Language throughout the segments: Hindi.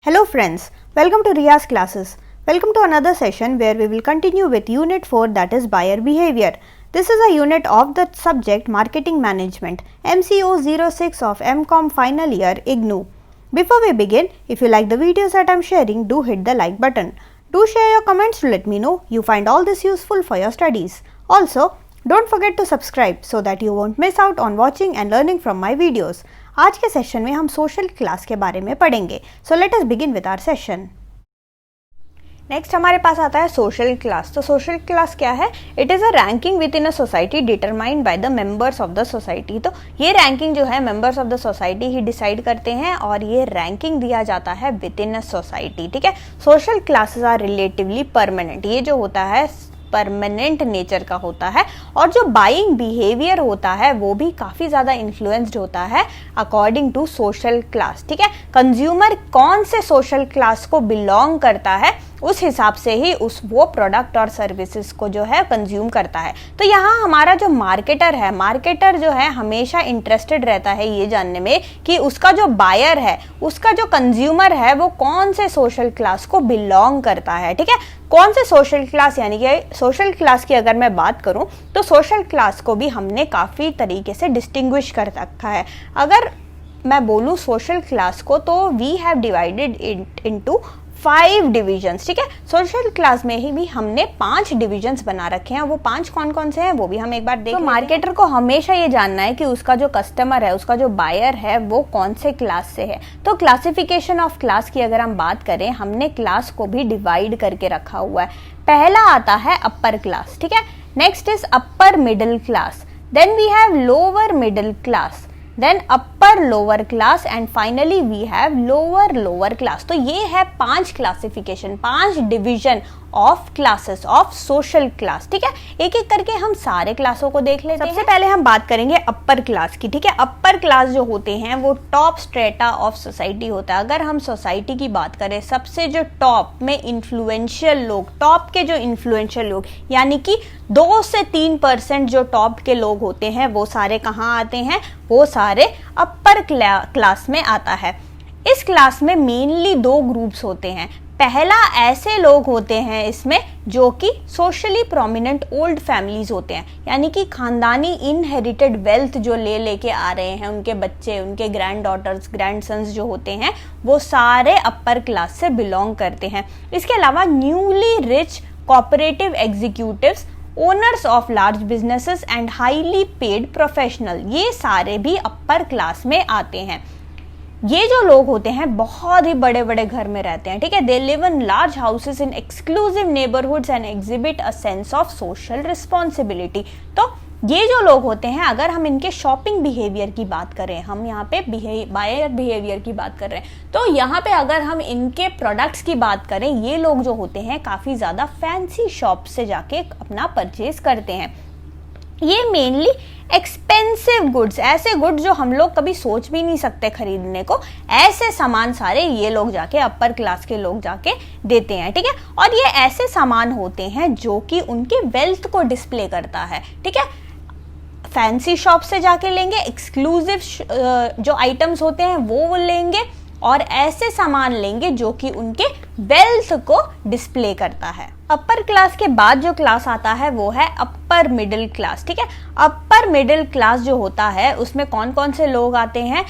Hello friends, welcome to Riya's classes. Welcome to another session where we will continue with Unit 4, that is Buyer Behavior. This is a unit of the subject Marketing Management, MCO 06 of MCOM Final Year IGNOU. Before we begin, if you like the videos that I am sharing, do hit the like button. Do share your comments to let me know you find all this useful for your studies. Also, don't forget to subscribe so that you won't miss out on watching and learning from my videos. आज के सेशन में हम सोशल क्लास के बारे में पढ़ेंगे. So let us begin with our session. Next हमारे पास आता है सोशल क्लास. तो सोशल क्लास क्या है? It is a ranking with in a society determined by the members of the society. तो ये रैंकिंग जो है मेंबर्स ऑफ द सोसाइटी ही डिसाइड करते हैं और ये रैंकिंग दिया जाता है विद इन अ सोसाइटी. ठीक है. Social classes are relatively permanent. ये जो होता है परमानेंट नेचर का होता है और जो बाइंग बिहेवियर होता है वो भी काफ़ी ज़्यादा इन्फ्लुएंस्ड होता है अकॉर्डिंग टू सोशल क्लास. ठीक है. कंज्यूमर कौन से सोशल क्लास को बिलोंग करता है उस हिसाब से ही वो प्रोडक्ट और सर्विसेज को जो है कंज्यूम करता है. तो यहाँ हमारा जो मार्केटर जो है हमेशा इंटरेस्टेड रहता है ये जानने में कि उसका जो बायर है, उसका जो कंज्यूमर है वो कौन से सोशल क्लास को बिलोंग करता है. ठीक है. कौन से सोशल क्लास, यानी कि सोशल क्लास की अगर मैं बात करूं तो सोशल क्लास को भी हमने काफ़ी तरीके से डिस्टिंग्विश कर रखा है. अगर मैं बोलूं सोशल क्लास को तो we have divided it into 5 divisions. ठीक है. सोशल क्लास में ही भी हमने 5 डिविजन्स बना रखे हैं. वो 5 कौन कौन से हैं वो भी हम एक बार देख लेते हैं. मार्केटर को हमेशा ये जानना है कि उसका जो कस्टमर है, उसका जो बायर है वो कौन से क्लास से है. तो क्लासिफिकेशन ऑफ क्लास की अगर हम बात करें, हमने क्लास को भी डिवाइड करके रखा हुआ है. पहला आता है अपर क्लास. ठीक है. Next is upper middle class, then we have lower middle class, then upper lower class and finally we have lower class. तो ये है 5 classification, 5 division of classes of social class. ठीक है. एक एक करके हम सारे क्लासों को देख लेते हैं. सबसे पहले हम बात करेंगे अपर क्लास की. ठीक है. अपर क्लास जो होते हैं वो टॉप स्ट्रेटा ऑफ सोसाइटी होता है. अगर हम सोसाइटी की बात करें, सबसे जो टॉप में इन्फ्लुएंशियल लोग, टॉप के जो इन्फ्लुएंशियल लोग, यानी कि 2 से 3% जो टॉप के लोग होते हैं वो सारे कहाँ आते हैं? वो सारे अपर क्लास में आता है. इस क्लास में मेनली 2 ग्रुप्स होते हैं. पहला ऐसे लोग होते हैं इसमें जो कि सोशली प्रोमिनेंट ओल्ड फैमिलीज होते हैं, यानी कि खानदानी इनहेरिटेड वेल्थ जो लेके आ रहे हैं, उनके बच्चे, उनके ग्रैंड डॉटर्स, ग्रैंड सन्स जो होते हैं वो सारे अपर क्लास से बिलोंग करते हैं. इसके अलावा newly rich cooperative executives, owners of large businesses and highly paid professional, ये सारे भी अपर क्लास में आते हैं. ये जो लोग होते हैं बहुत ही बड़े बड़े घर में रहते हैं. ठीक है. They live in large houses in exclusive neighbourhoods and exhibit a sense of social responsibility. तो ये जो लोग होते हैं, अगर हम इनके शॉपिंग बिहेवियर की बात करें, हम यहाँ पे बायर बिहेवियर की बात कर रहे हैं, तो यहाँ पे अगर हम इनके प्रोडक्ट्स की बात करें, ये लोग जो होते हैं काफ़ी ज़्यादा फैंसी शॉप से जाके अपना परचेज करते हैं. ये मेनली एक्सपेंसिव गुड्स, ऐसे गुड्स जो हम लोग कभी सोच भी नहीं सकते खरीदने को, ऐसे सामान सारे ये लोग जाके, अपर क्लास के लोग जाके देते हैं. ठीक है. और ये ऐसे सामान होते हैं जो कि उनके वेल्थ को डिस्प्ले करता है. ठीक है. फैंसी शॉप से जाके लेंगे, एक्सक्लूसिव जो आइटम्स होते हैं वो लेंगे और ऐसे सामान लेंगे जो कि उनके वेल्थ को डिस्प्ले करता है. अपर क्लास के बाद जो क्लास आता है वो है अपर मिडिल क्लास. ठीक है. अपर मिडिल क्लास जो होता है उसमें कौन कौन से लोग आते हैं?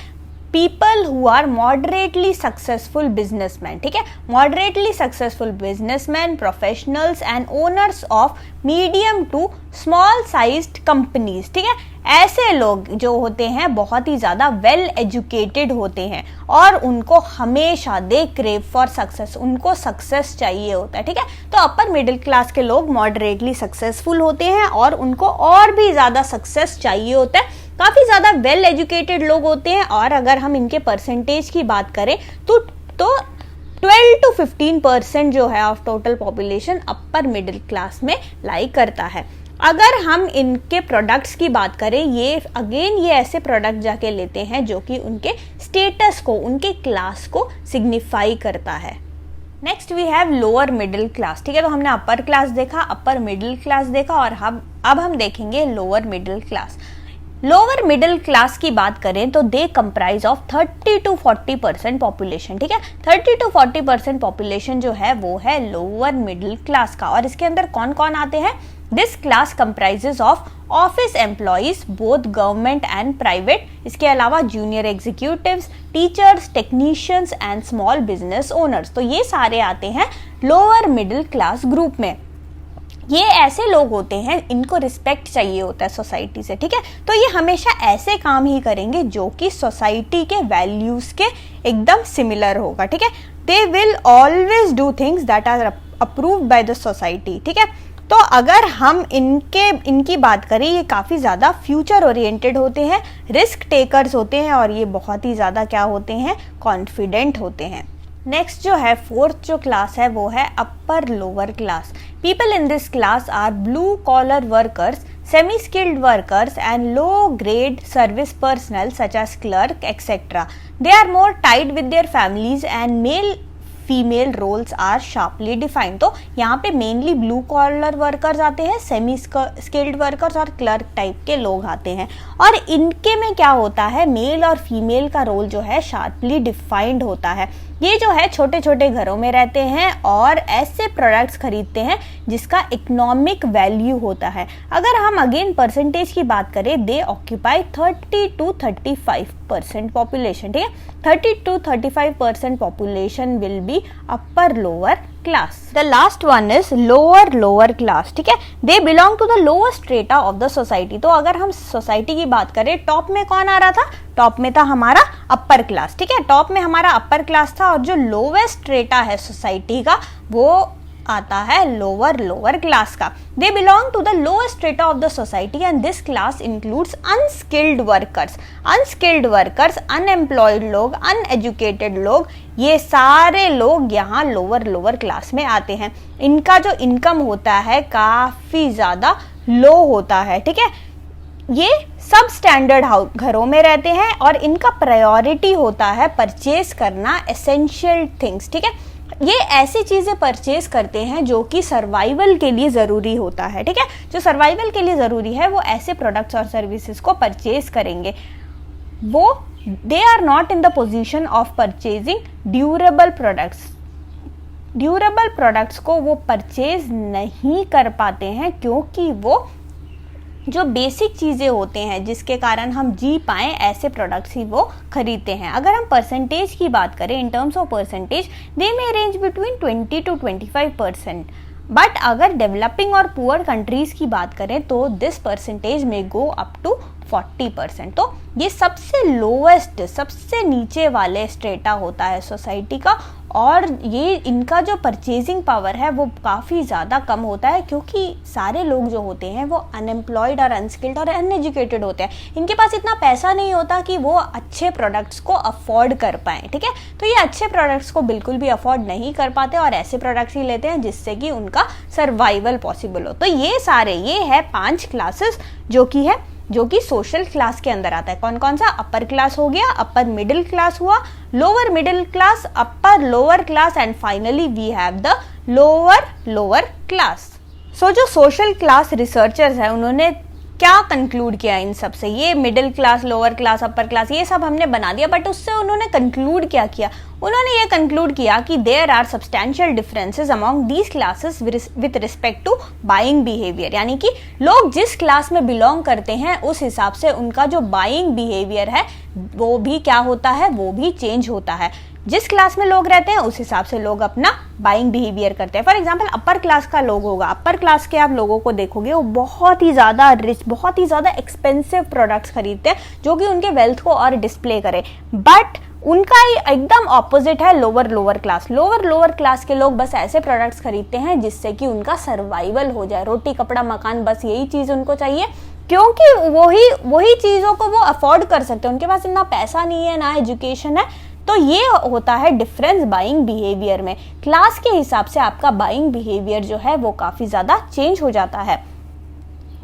People who are moderately successful businessman. ठीक है. Moderately successful businessman, professionals and owners of medium to small sized companies. ठीक है. ऐसे लोग जो होते हैं बहुत ही ज़्यादा वेल एजुकेटेड होते हैं और उनको हमेशा दे क्रेव फॉर सक्सेस, उनको सक्सेस चाहिए होता है. ठीक है. तो अपर मिडिल क्लास के लोग मॉडरेटली सक्सेसफुल होते हैं और उनको और भी ज़्यादा सक्सेस चाहिए होता है. काफ़ी ज़्यादा वेल एजुकेटेड लोग होते हैं और अगर हम इनके परसेंटेज की बात करें तो 12 to 15% जो है of total population upper middle class में लाई करता है. अगर हम इनके प्रोडक्ट्स की बात करें, ये ऐसे प्रोडक्ट जाके लेते हैं जो कि उनके स्टेटस को, उनके क्लास को सिग्निफाई करता है. Next we have lower middle class. ठीक है. तो हमने अपर क्लास देखा, अपर मिडिल क्लास देखा और अब हम देखेंगे lower middle class. Lower middle class की बात करें तो दे कंप्राइज ऑफ 30 to 40% पॉपुलेशन, ठीक है। 30 to 40% पॉपुलेशन जो है वो है लोअर मिडिल क्लास का। और इसके अंदर कौन कौन आते हैं? This class comprises of office employees both government and private, इसके अलावा junior executives, teachers, technicians and small business owners. तो ये सारे आते हैं लोअर मिडिल क्लास ग्रुप में। ये ऐसे लोग होते हैं, इनको रिस्पेक्ट चाहिए होता है सोसाइटी से, ठीक है। तो ये हमेशा ऐसे काम ही करेंगे जो कि सोसाइटी के वैल्यूज के एकदम सिमिलर होगा, ठीक है। They will always do things that are approved by the society, ठीक है। तो अगर हम इनकी बात करें, ये काफ़ी ज़्यादा फ्यूचर ओरिएंटेड होते हैं, रिस्क टेकर्स होते हैं और ये बहुत ही ज़्यादा क्या होते हैं? कॉन्फिडेंट होते हैं। नेक्स्ट जो है फोर्थ जो क्लास है वो है upper lower class. People in this class are blue collar workers, semi skilled workers and low grade service personal such as clerk etcetera. They are more tied with their families and male female roles are sharply defined. तो यहाँ पे मेनली ब्लू कॉलर वर्कर्स आते हैं, सेमी स्किल्ड वर्कर्स और क्लर्क टाइप के लोग आते हैं। और इनके में क्या होता है? मेल और फीमेल का रोल जो है शार्पली डिफाइंड होता है। ये जो है छोटे छोटे घरों में रहते हैं और ऐसे प्रोडक्ट्स खरीदते हैं जिसका इकोनॉमिक वैल्यू होता है। अगर हम अगेन परसेंटेज की बात करें, दे ऑक्यूपाई 30 to 35% पॉपुलेशन, ठीक है। 30 to 35% population will be upper lower class. The last one is lower lower class, ठीक है। They belong to the lower strata of the society. तो अगर हम सोसाइटी की बात करें, टॉप में कौन आ रहा था? टॉप में था हमारा अपर क्लास, ठीक है। टॉप में हमारा अपर क्लास था और जो लोवेस्ट स्ट्रेटा है सोसाइटी का वो आता है लोअर लोअर क्लास का। They belong to the lower strata of the society and this class includes unskilled workers. Unskilled workers, unemployed लोग, अनएजुकेटेड लोग, ये सारे लोग यहाँ लोअर लोअर क्लास में आते हैं। इनका जो इनकम होता है काफी ज्यादा लो होता है, ठीक है। ये सब स्टैंडर्ड घरों में रहते हैं और इनका प्रायोरिटी होता है परचेज करना एसेंशियल थिंग्स, ठीक है। ये ऐसी चीजें परचेज करते हैं जो कि सर्वाइवल के लिए जरूरी होता है, ठीक है। जो सर्वाइवल के लिए जरूरी है वो ऐसे प्रोडक्ट्स और सर्विसेज को परचेज करेंगे। वो they are not in the position of purchasing durable products. Durable products को वो परचेज नहीं कर पाते हैं क्योंकि वो जो बेसिक चीज़ें होते हैं जिसके कारण हम जी पाएँ, ऐसे प्रोडक्ट्स ही वो खरीदते हैं। अगर हम परसेंटेज की बात करें, इन टर्म्स ऑफ परसेंटेज दे में रेंज बिटवीन 20 to 25%। बट अगर डेवलपिंग और पुअर कंट्रीज की बात करें तो दिस परसेंटेज में गो अप टू 40%। तो ये सबसे लोवेस्ट, सबसे नीचे वाले स्ट्रेटा होता है सोसाइटी का और ये इनका जो परचेजिंग पावर है वो काफ़ी ज़्यादा कम होता है क्योंकि सारे लोग जो होते हैं वो अनएम्प्लॉयड और अनस्किल्ड और अनएजुकेटेड होते हैं। इनके पास इतना पैसा नहीं होता कि वो अच्छे प्रोडक्ट्स को अफोर्ड कर पाएँ, ठीक है। तो ये अच्छे प्रोडक्ट्स को बिल्कुल भी अफोर्ड नहीं कर पाते और ऐसे प्रोडक्ट्स ही लेते हैं जिससे कि उनका सर्वाइवल पॉसिबल हो। तो ये है 5 क्लासेस जो कि सोशल क्लास के अंदर आता है। कौन कौन सा? अपर क्लास हो गया, अपर मिडिल क्लास हुआ, lower middle class, upper lower class and finally we have the lower lower class. So जो सोशल क्लास रिसर्चर्स हैं उन्होंने क्या कंक्लूड किया इन सब से? ये middle class, lower class, upper class ये सब हमने बना दिया, बट उससे उन्होंने कंक्लूड क्या किया? उन्होंने ये कंक्लूड किया कि there are substantial differences among these classes with respect to buying behaviour. यानी कि लोग जिस क्लास में बिलोंग करते हैं उस हिसाब से उनका जो बाइंग बिहेवियर है वो भी क्या होता है? वो भी चेंज होता है। जिस क्लास में लोग रहते हैं उस हिसाब से लोग अपना बाइंग बिहेवियर करते हैं। फॉर एग्जांपल अपर क्लास का लोग होगा, अपर क्लास के आप लोगों को देखोगे वो बहुत ही ज़्यादा रिच, बहुत ही ज़्यादा एक्सपेंसिव प्रोडक्ट्स खरीदते हैं जो कि उनके वेल्थ को और डिस्प्ले करे। बट उनका एकदम ऑपोजिट है lower lower class. Lower class के लोग बस ऐसे प्रोडक्ट्स खरीदते हैं जिससे कि उनका सर्वाइवल हो जाए, रोटी कपड़ा मकान, बस यही चीज़ उनको चाहिए क्योंकि वही चीज़ों को वो अफोर्ड कर सकते हैं। उनके पास इतना पैसा नहीं है, ना एजुकेशन है। तो ये होता है डिफरेंस बाइंग बिहेवियर में। क्लास के हिसाब से आपका बाइंग बिहेवियर जो है वो काफ़ी ज़्यादा चेंज हो जाता है।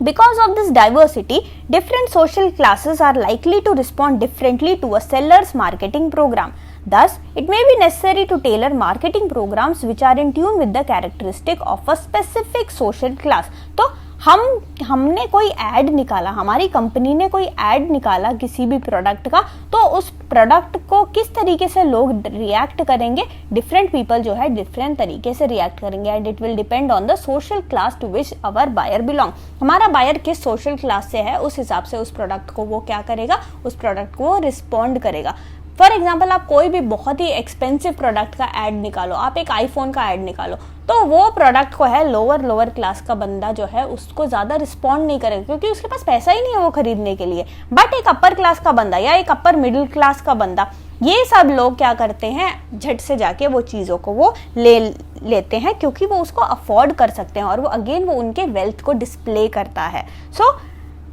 Because of this diversity, different social classes are likely to respond differently to a seller's marketing program. Thus, it may be necessary to tailor marketing programs which are in tune with the characteristic of a specific social class. तो हमने कोई ऐड निकाला, हमारी कंपनी ने कोई ऐड निकाला किसी भी प्रोडक्ट का, तो उस प्रोडक्ट को किस तरीके से लोग रिएक्ट करेंगे, डिफरेंट पीपल जो है डिफरेंट तरीके से रिएक्ट करेंगे and it will depend on the social class to which our buyer belong. हमारा बायर किस सोशल क्लास से है उस हिसाब से उस प्रोडक्ट को वो क्या करेगा, उस प्रोडक्ट को रिस्पॉन्ड करेगा। फॉर एग्जाम्पल आप कोई भी बहुत ही एक्सपेंसिव प्रोडक्ट का ऐड निकालो, आप एक आईफोन का ऐड निकालो, तो वो प्रोडक्ट को है लोअर क्लास का बंदा जो है उसको ज़्यादा रिस्पॉन्ड नहीं करेगा क्योंकि उसके पास पैसा ही नहीं है वो खरीदने के लिए। बट एक अपर क्लास का बंदा या एक अपर मिडिल क्लास का बंदा, ये सब लोग क्या करते हैं, झट से जाके वो चीज़ों को वो लेते हैं क्योंकि वो उसको अफोर्ड कर सकते हैं और वो अगेन वो उनके वेल्थ को डिस्प्ले करता है। सो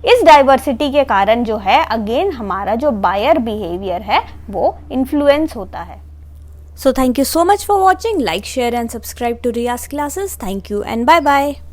इस डाइवर्सिटी के कारण जो है अगेन हमारा जो बायर बिहेवियर है वो इन्फ्लुएंस होता है। So thank you so much for watching. Like, share and subscribe to Riya's classes. Thank you and bye bye.